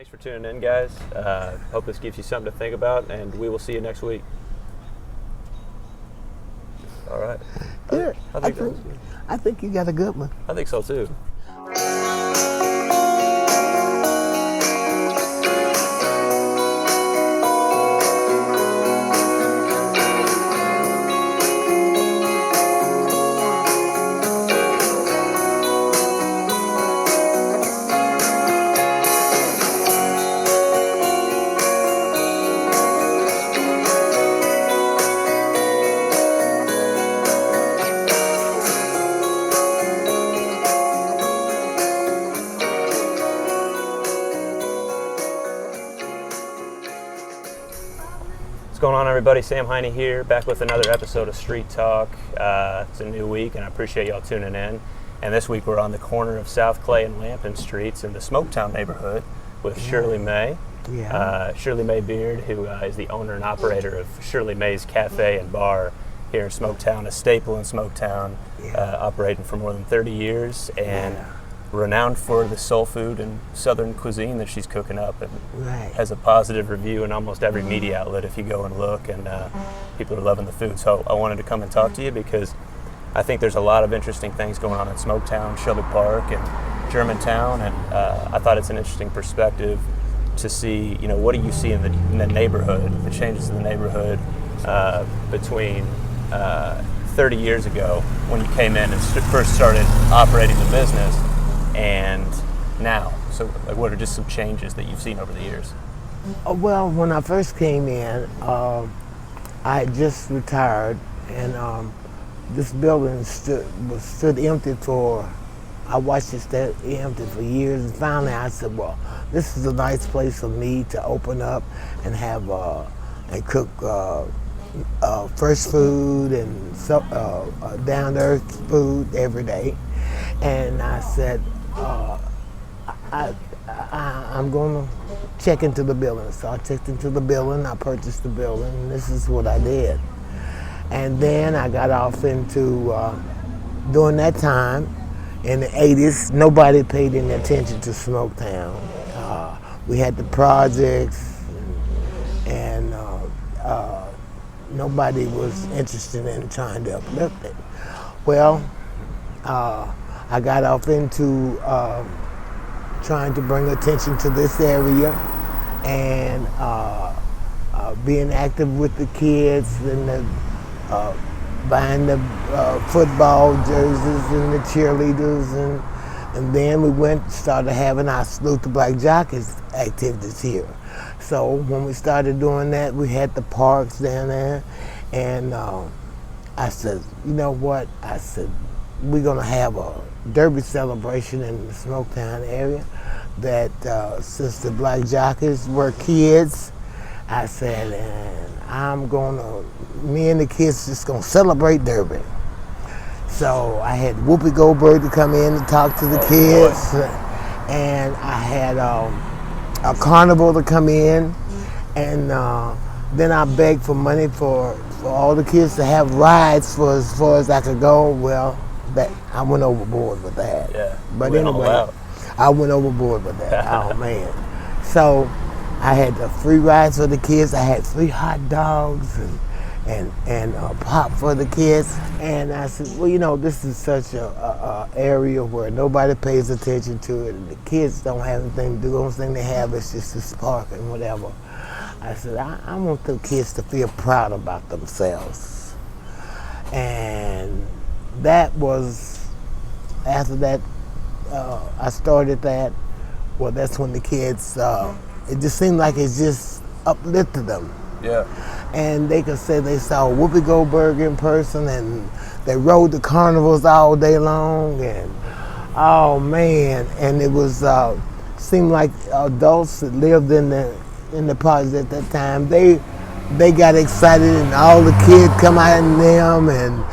Thanks for tuning in, guys. Hope this gives you something to think about, and we will see you next week. All right. Good. I think you got a good one. I think so too. What's going on, everybody? Sam Heine here, back with another episode of Street Talk. It's a new week, and I appreciate y'all tuning in. And this week we're on the corner of South Clay and Lampin Streets in the Smoketown neighborhood with Shirley Mae. Shirley Mae Beard, who is the owner and operator of Shirley Mae's Cafe and Bar here in Smoketown, a staple in Smoketown, operating for more than 30 years, and renowned for the soul food and southern cuisine that she's cooking up, and has a positive review in almost every media outlet if you go and look, and people are loving the food. So I wanted to come and talk to you because I think there's a lot of interesting things going on in Smoketown, Shelby Park, and Germantown, and I thought it's an interesting perspective to see, you know, what do you see in the neighborhood, the changes in the neighborhood between 30 years ago when you came in and first started operating the business, and now. So like, what are just some changes that you've seen over the years? Well, when I first came in, I had just retired, and this building stood empty for, I watched it stay empty for years, and finally I said, well, this is a nice place for me to open up and have and cook fresh food and down-to-earth food every day. And I said, I'm going to check into the building. So I checked into the building, I purchased the building, and this is what I did. And then I got off into, during that time, in the 80s, nobody paid any attention to Smoketown. We had the projects, and nobody was interested in trying to uplift it. Well, I got off into trying to bring attention to this area, and being active with the kids, and buying the football jerseys and the cheerleaders, and then we started having our Salute the Black Jockeys activities here. So when we started doing that, we had the parks down there, and I said, you know what? I said, we're gonna have a derby celebration in the Smoketown area. That since the Black Jockeys were kids, I said, and me and the kids just gonna celebrate derby. So I had Whoopi Goldberg to come in and talk to the kids, and I had a carnival to come in, and then I begged for money for all the kids to have rides for as far as I could go. Well, that I went overboard with that. Yeah. But anyway, I went overboard with that. Oh man. So I had the free rides for the kids. I had free hot dogs and pop for the kids. And I said, well, you know, this is such a area where nobody pays attention to it, and the kids don't have anything to do. The only thing they have is just this park and whatever. I said, I want the kids to feel proud about themselves. And that was, after that, I started that. Well, that's when the kids, it just seemed like it just uplifted them. Yeah. And they could say they saw Whoopi Goldberg in person, and they rode the carnivals all day long, and oh man, and it was seemed like adults that lived in the project at that time, they got excited, and all the kids come out in them, and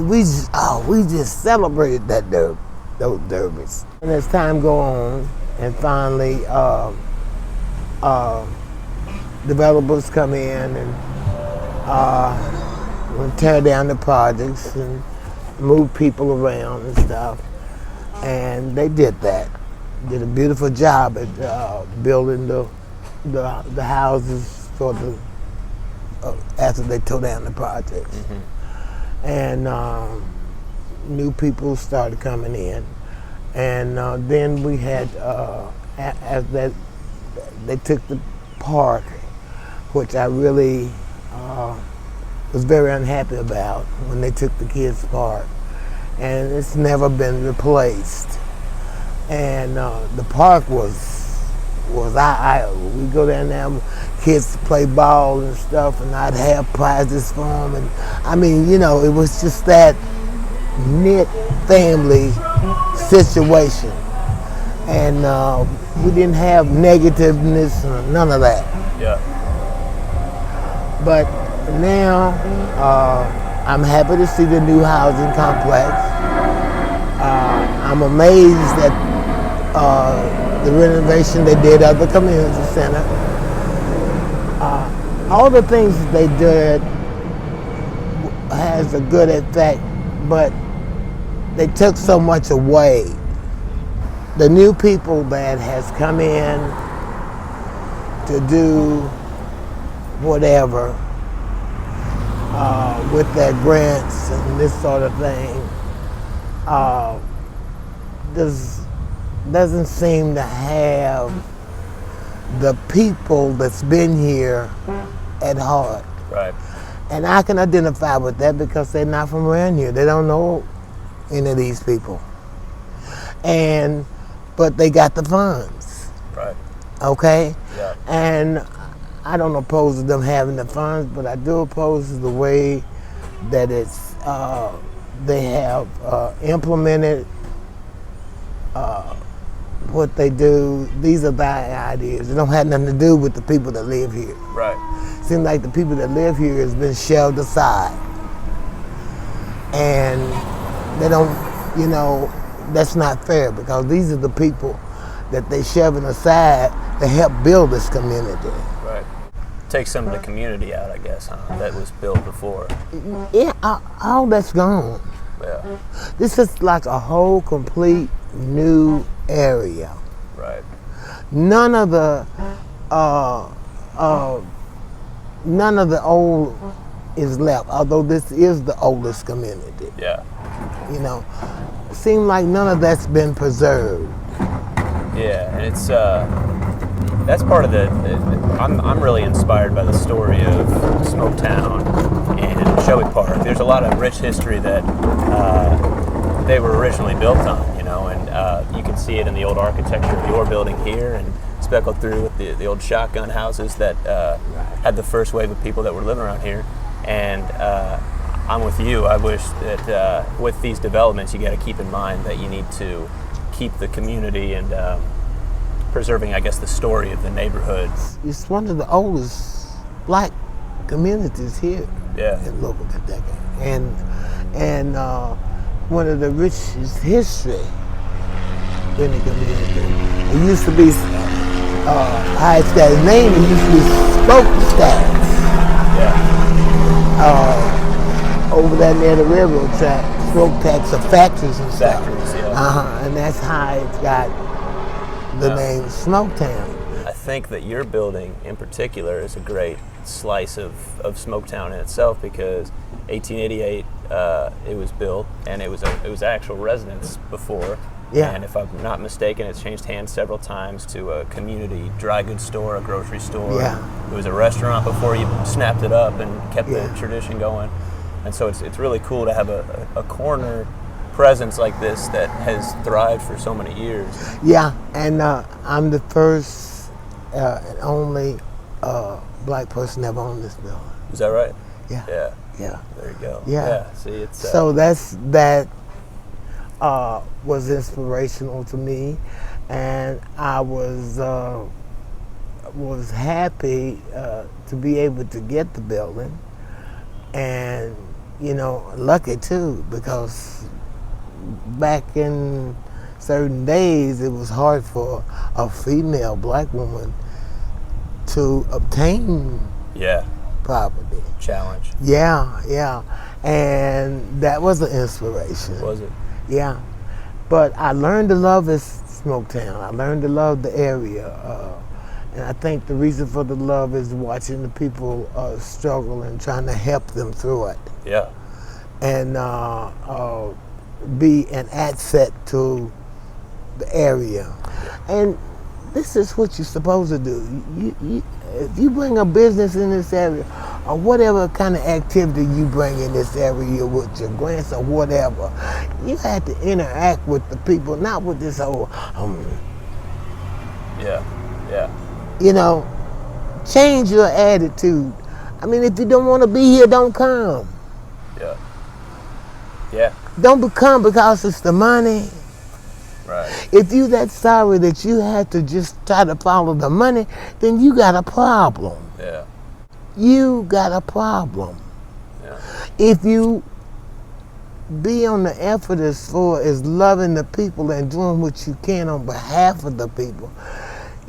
we just celebrated those derbies. And as time go on, and finally developers come in and tear down the projects and move people around and stuff, and they did that. did a beautiful job at building the houses for the after they tore down the projects. And new people started coming in, and then we had as that they took the park, which I really was very unhappy about when they took the kids' park, and it's never been replaced. And the park was we go down there, kids play ball and stuff, and I'd have prizes for them, and I mean, you know, it was just that knit family situation, and we didn't have negativeness, none of that. Yeah. But now I'm happy to see the new housing complex. I'm amazed at the renovation they did of the community center. All the things that they did has a good effect, but they took so much away. The new people that has come in to do whatever with their grants and this sort of thing doesn't seem to have the people that's been here at heart. Right. And I can identify with that because they're not from around here. They don't know any of these people. But they got the funds. Right. Okay? Yeah. And I don't oppose to them having the funds, but I do oppose to the way that it's they have implemented what they do. These are their ideas. It don't have nothing to do with the people that live here. Right. Seems like the people that live here has been shelved aside. And they don't, you know, that's not fair because these are the people that they shoving aside to help build this community. Right. Take some of the community out, I guess, huh? That was built before. Yeah, all that's gone. Yeah. This is like a whole complete new area. Right. None of the old is left, although this is the oldest community. Yeah. You know, it seems like none of that's been preserved. Yeah, and it's that's part of the. I'm really inspired by the story of Smoketown and Shelby Park. There's a lot of rich history that they were originally built on, you know, and you can see it in the old architecture of your building here, and speckled through with the old shotgun houses that had the first wave of people that were living around here. And I'm with you. I wish that with these developments, you got to keep in mind that you need to keep the community and preserving, I guess, the story of the neighborhoods. It's one of the oldest black communities here. Yeah. In local Kentucky, and one of the richest history in the community. It used to be how it's got its name. It used to be Smoketown. Yeah. Over there near the railroad track, Smoketowns are factories and stuff. Factories, yeah. And that's how it's got the name Smoketown. I think that your building in particular is a great slice of Smoketown in itself because 1888 it was built and it was actual residence before. Yeah. And if I'm not mistaken, it's changed hands several times to a community dry goods store, a grocery store. Yeah. It was a restaurant before you snapped it up and kept the tradition going. And so it's really cool to have a corner presence like this that has thrived for so many years. Yeah, and I'm the first and only black person ever owned this building. Is that right? Yeah. Yeah. Yeah. There you go. Yeah. See, it's so that was inspirational to me, and I was happy to be able to get the building, and you know, lucky too, because back in certain days it was hard for a female black woman to obtain property. Challenge. Yeah, and that was an inspiration. Was it? Yeah, but I learned to love this Smoketown. I learned to love the area. And I think the reason for the love is watching the people struggle and trying to help them through it. Yeah. And be an asset to the area. And this is what you're supposed to do. If you bring a business in this area, or whatever kind of activity you bring in this area with your grants or whatever, you have to interact with the people, not with this whole, Yeah. you know, change your attitude. I mean, if you don't want to be here, don't come. Yeah. Don't come because it's the money. Right. If you that sorry that you have to just try to follow the money, then you got a problem. Yeah. You got a problem. Yeah. If you be on the effort as far as loving the people and doing what you can on behalf of the people,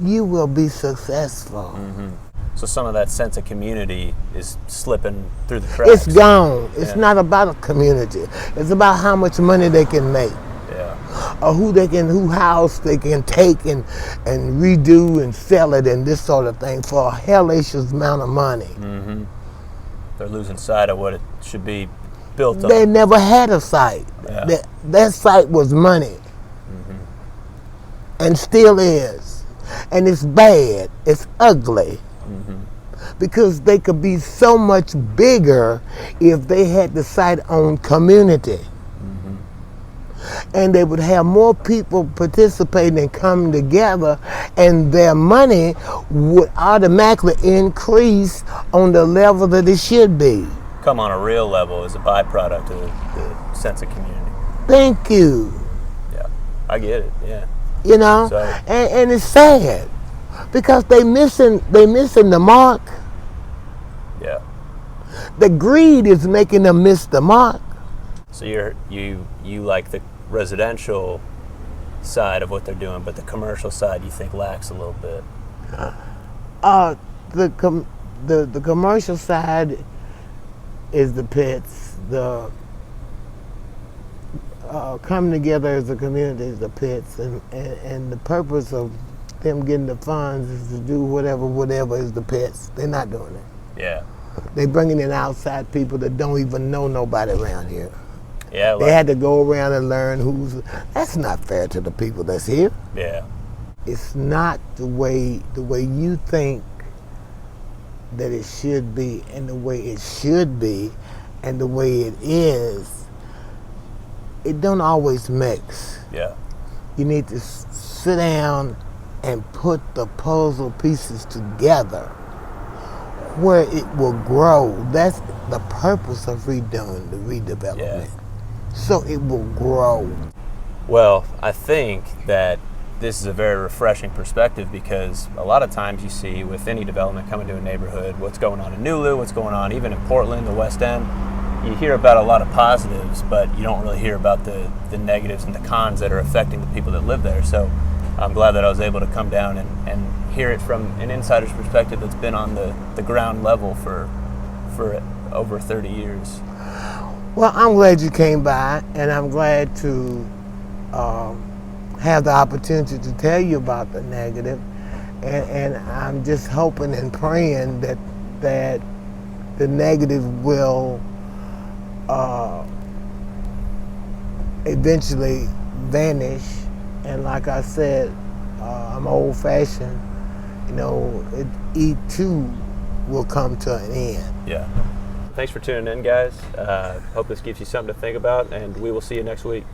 you will be successful. Mm-hmm. So some of that sense of community is slipping through the cracks. It's gone. It's not about a community. It's about how much money they can make. Yeah. Or who house they can take and redo and sell it and this sort of thing for a hellacious amount of money. Mm-hmm. They're losing sight of what it should be built on. They never had a site. Yeah. That site was money. And still is. And it's bad. It's ugly. Because they could be so much bigger if they had the site on community. And they would have more people participating and coming together, and their money would automatically increase on the level that it should be. Come on a real level as a byproduct of the sense of community. Thank you. Yeah, I get it. Yeah. You know, So, and it's sad because they missing the mark. yeah. The greed is making them miss the mark. So you like the residential side of what they're doing, but the commercial side you think lacks a little bit. The commercial side is the pits. The coming together as a community is the pits, and the purpose of them getting the funds is to do whatever is the pits. They're not doing it. Yeah. They bringing in outside people that don't even know nobody around here. Yeah. They had to go around and learn who's. That's not fair to the people that's here. Yeah. It's not the way you think that it should be, and the way it should be, and the way it is. It don't always mix. Yeah. You need to sit down and put the puzzle pieces together where it will grow. That's the purpose of redoing the redevelopment. Yeah. So it will grow. Well, I think that this is a very refreshing perspective because a lot of times you see with any development coming to a neighborhood, what's going on in Nulu, what's going on even in Portland, the West End, you hear about a lot of positives, but you don't really hear about the negatives and the cons that are affecting the people that live there. So I'm glad that I was able to come down and hear it from an insider's perspective that's been on the ground level for over 30 years. Well, I'm glad you came by, and I'm glad to have the opportunity to tell you about the negative, and I'm just hoping and praying that the negative will eventually vanish. And like I said, I'm old-fashioned. You know, it too will come to an end. Yeah. Thanks for tuning in, guys. Hope this gives you something to think about, and we will see you next week.